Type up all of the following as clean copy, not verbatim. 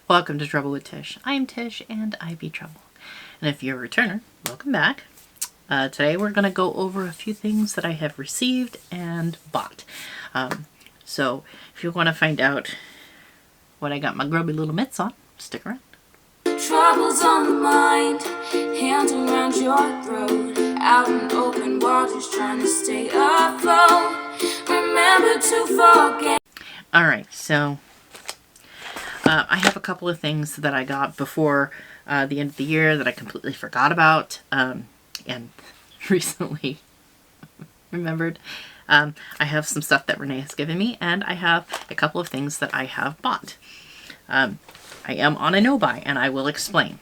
Welcome to Trouble with Tish. I'm Tish and I be Trouble. And if you're a returner, welcome back. Today we're going to go over a few things that I have received and bought. So if you want to find out what I got my grubby little mitts on, stick around. Troubles on the mind, hands around your throat, out in open waters trying to stay afloat. Remember to forget. Alright, so I have a couple of things that I got before the end of the year that I completely forgot about and recently remembered. I have some stuff that Renee has given me, and I have a couple of things that I have bought. I am on a no-buy, and I will explain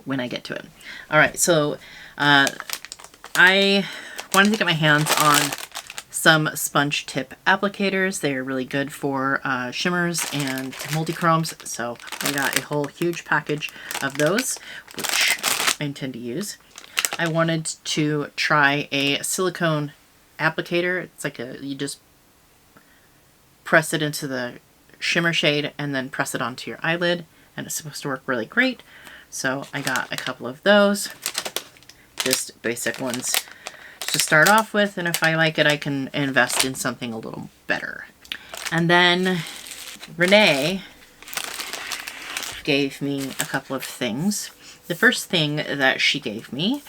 when I get to it. Alright, so I wanted to get my hands on some sponge tip applicators. They are really good for shimmers and multi-chromes, so I got a whole huge package of those, which I intend to use. I wanted to try a silicone applicator. It's like you just press it into the shimmer shade and then press it onto your eyelid, and it's supposed to work really great. So I got a couple of those, just basic ones to start off with, and if I like it I can invest in something a little better. And then Renee gave me a couple of things. The first thing that she gave me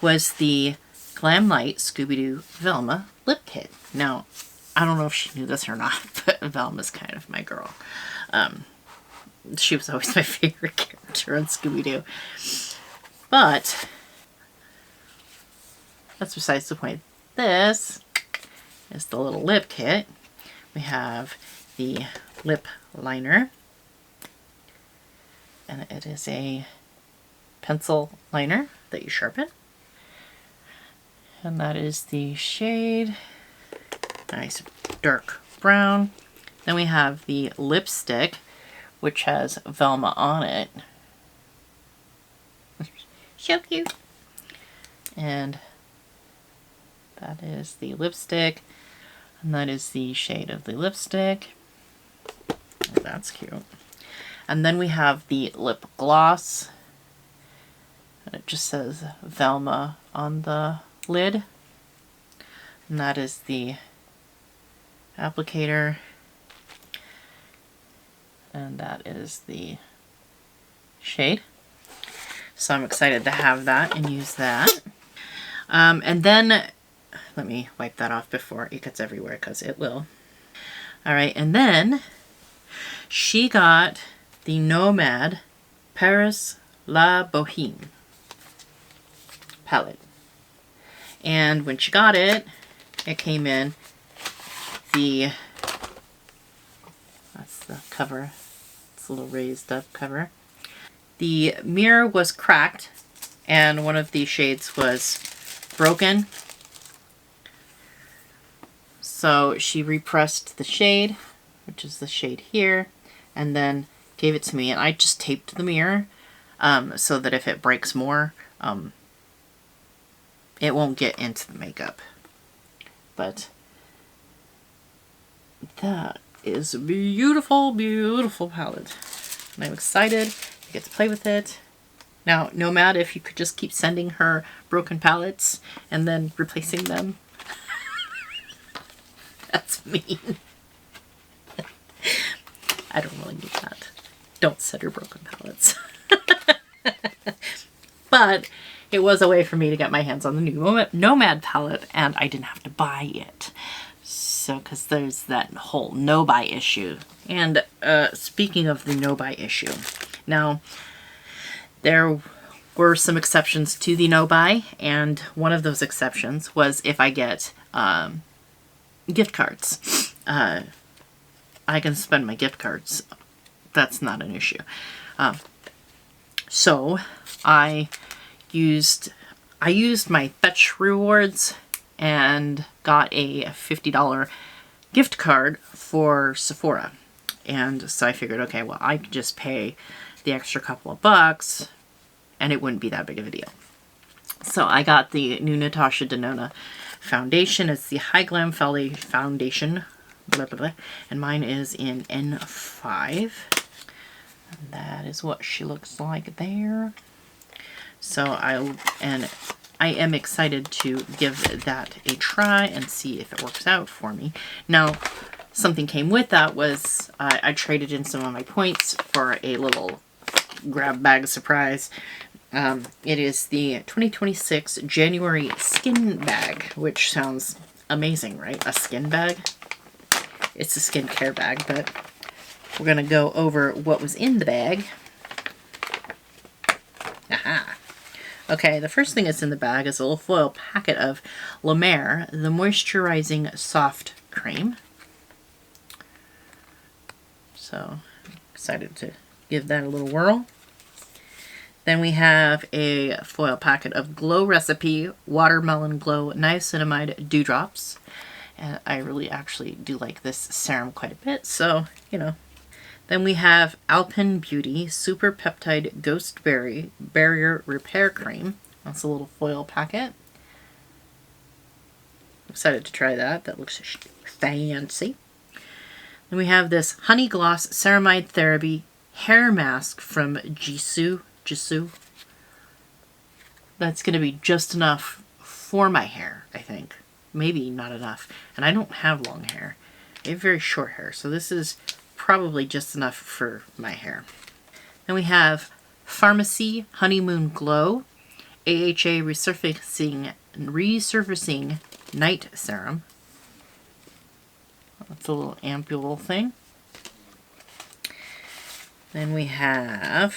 was the Glam Light Scooby-Doo Velma lip kit. Now, I don't know if she knew this or not, but Velma's kind of my girl. She was always my favorite character on Scooby-Doo. But that's besides the point. This is the little lip kit. We have the lip liner, and it is a pencil liner that you sharpen, and that is the shade nice dark brown. Then we have the lipstick, which has Velma on it. So cute. And that is the lipstick, and that is the shade of the lipstick. Oh, that's cute. And then we have the lip gloss, and it just says Velma on the lid, and that is the applicator, and that is the shade. So I'm excited to have that and use that. And then let me wipe that off before it gets everywhere, because it will. Alright, and then she got the Nomad Paris La Boheme palette. And when she got it, it came in that's the cover. It's a little raised up cover. The mirror was cracked, and one of the shades was broken. So she repressed the shade, which is the shade here, and then gave it to me, and I just taped the mirror so that if it breaks more, it won't get into the makeup. But that is a beautiful, beautiful palette, and I'm excited to get to play with it. Now, Nomad, if you could just keep sending her broken palettes and then replacing them. That's mean. I don't really need that. Don't send her broken palettes. But it was a way for me to get my hands on the new Nomad palette, and I didn't have to buy it. So, because there's that whole no-buy issue. And speaking of the no-buy issue, now there were some exceptions to the no-buy, and one of those exceptions was if I get gift cards. I can spend my gift cards. That's not an issue. So I used my Fetch rewards and got a $50 gift card for Sephora. And so I figured, okay, well, I could just pay the extra couple of bucks and it wouldn't be that big of a deal. So I got the new Natasha Denona foundation. It's the High Glam Foundation, blah, blah, blah, and mine is in N5. And that is what she looks like there. So I am excited to give that a try and see if it works out for me. Now, something came with that was I traded in some of my points for a little grab bag surprise. It is the 2026 January skin bag, which sounds amazing, right? A skin bag? It's a skincare bag, but we're going to go over what was in the bag. Aha! Okay, the first thing that's in the bag is a little foil packet of La Mer, the Moisturizing Soft Cream. So, excited to give that a little whirl. Then we have a foil packet of Glow Recipe Watermelon Glow Niacinamide Dewdrops. And I really actually do like this serum quite a bit, so, you know. Then we have Alpen Beauty Super Peptide Ghost Berry Barrier Repair Cream. That's a little foil packet. Excited to try that. That looks fancy. Then we have this Honey Gloss Ceramide Therapy Hair Mask from Jisoo. That's going to be just enough for my hair, I think. Maybe not enough. And I don't have long hair. I have very short hair, so this is probably just enough for my hair. Then we have Pharmacy Honeymoon Glow AHA Resurfacing Night Serum. That's a little ampule thing. Then we have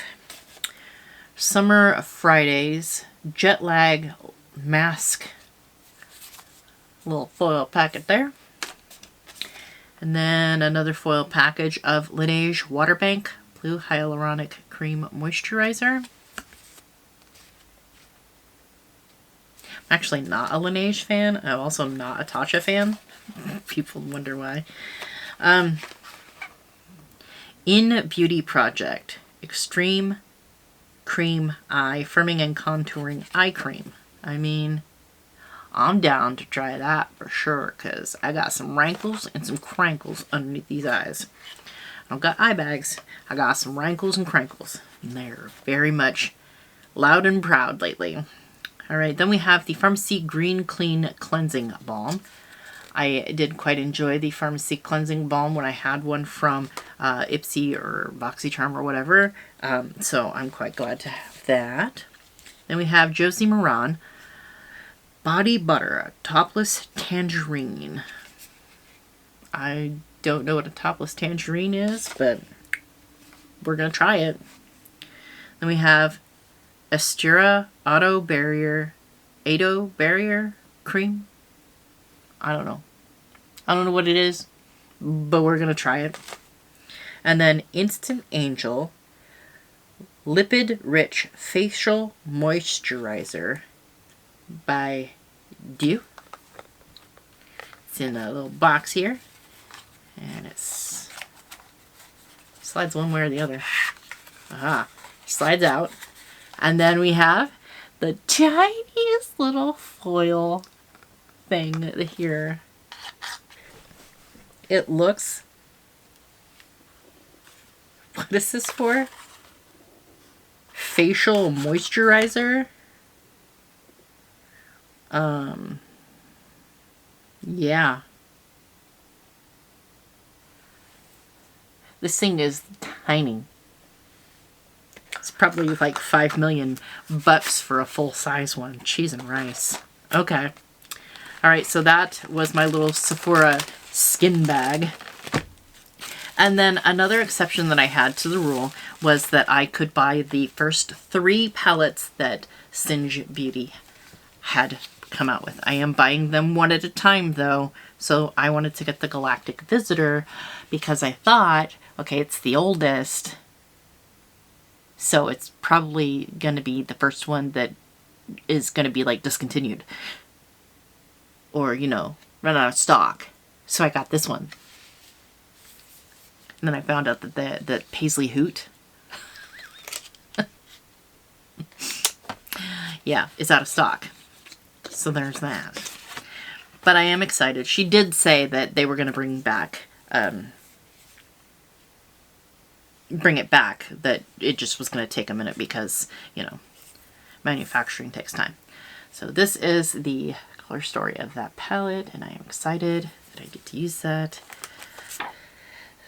Summer Fridays Jet Lag Mask. Little foil packet there. And then another foil package of Laneige Waterbank Blue Hyaluronic Cream Moisturizer. I'm actually not a Laneige fan. I'm also not a Tatcha fan. People wonder why. In Beauty Project Extreme Cream Eye Firming and Contouring Eye Cream. I mean, I'm down to try that for sure, because I got some rankles and some crankles underneath these eyes. I don't got eye bags. I got some rankles and crankles. And they're very much loud and proud lately. Alright, then we have the Pharmacy Green Clean Cleansing Balm. I did quite enjoy the Pharmacy Cleansing Balm when I had one from Ipsy or BoxyCharm or whatever. So I'm quite glad to have that. Then we have Josie Maran Body Butter Topless Tangerine. I don't know what a topless tangerine is, but we're going to try it. Then we have Estura Ado Barrier Cream. I don't know. I don't know what it is, but we're going to try it. And then Instant Angel Lipid Rich Facial Moisturizer by Dew. It's in a little box here. And it slides one way or the other. Aha. Slides out. And then we have the tiniest little foil thing here. It looks... What is this for? Facial moisturizer? Yeah. This thing is tiny. It's probably like $5 million for a full-size one. Cheese and rice. Okay. Alright, so that was my little Sephora skin bag. And then another exception that I had to the rule was that I could buy the first 3 palettes that Singe Beauty had come out with. I am buying them one at a time though, so I wanted to get the Galactic Visitor because I thought, okay, it's the oldest, so it's probably going to be the first one that is going to be like discontinued or, you know, run out of stock. So I got this one. And then I found out that Paisley Hoot, yeah, is out of stock. So there's that. But I am excited. She did say that they were going to bring back bring it back, that it just was going to take a minute because, you know, manufacturing takes time. So this is the color story of that palette, and I am excited that I get to use that.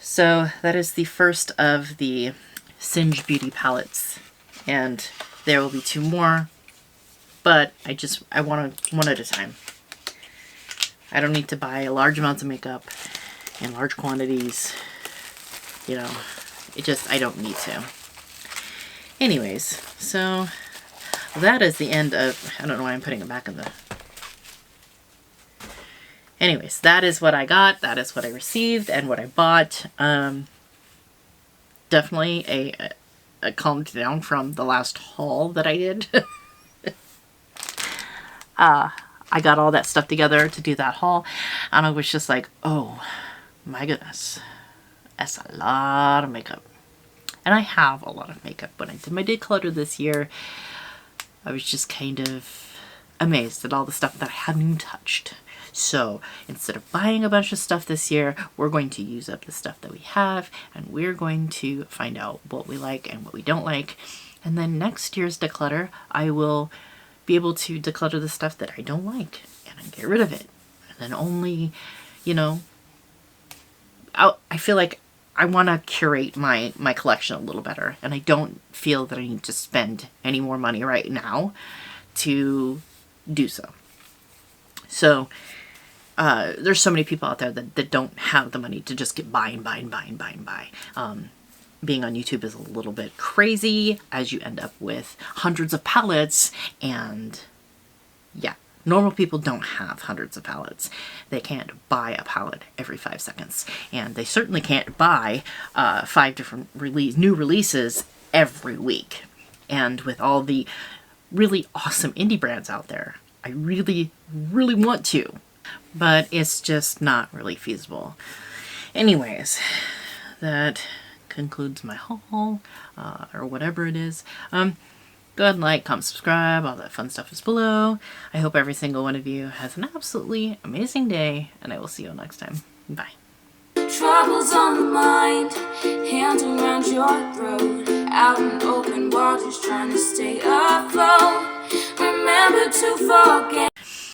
So that is the first of the Singe Beauty palettes, and there will be 2 more, but I want one at a time. I don't need to buy large amounts of makeup in large quantities, you know, I don't need to. Anyways, so that is the end of, I don't know why I'm putting it back in the... Anyways, that is what I got, that is what I received, and what I bought. Definitely a calmed down from the last haul that I did. I got all that stuff together to do that haul, and I was just like, oh my goodness, that's a lot of makeup. And I have a lot of makeup. When I did my declutter this year, I was just kind of amazed at all the stuff that I hadn't even touched. So instead of buying a bunch of stuff this year, we're going to use up the stuff that we have, and we're going to find out what we like and what we don't like. And then next year's declutter, I will be able to declutter the stuff that I don't like and get rid of it. And then only, you know, I feel like I want to curate my collection a little better, and I don't feel that I need to spend any more money right now to do so. So there's so many people out there that don't have the money to just get buy. Being on YouTube is a little bit crazy, as you end up with hundreds of palettes, and yeah, normal people don't have hundreds of palettes. They can't buy a palette every 5 seconds, and they certainly can't buy 5 different new releases every week. And with all the really awesome indie brands out there, I really, really want to, but it's just not really feasible. Anyways, that concludes my haul, or whatever it is. Go ahead and like, comment, subscribe, all that fun stuff is below. I hope every single one of you has an absolutely amazing day, and I will see you next time. Bye. Troubles on the mind, hands around your throat, out in open waters trying to stay afloat. Remember to forget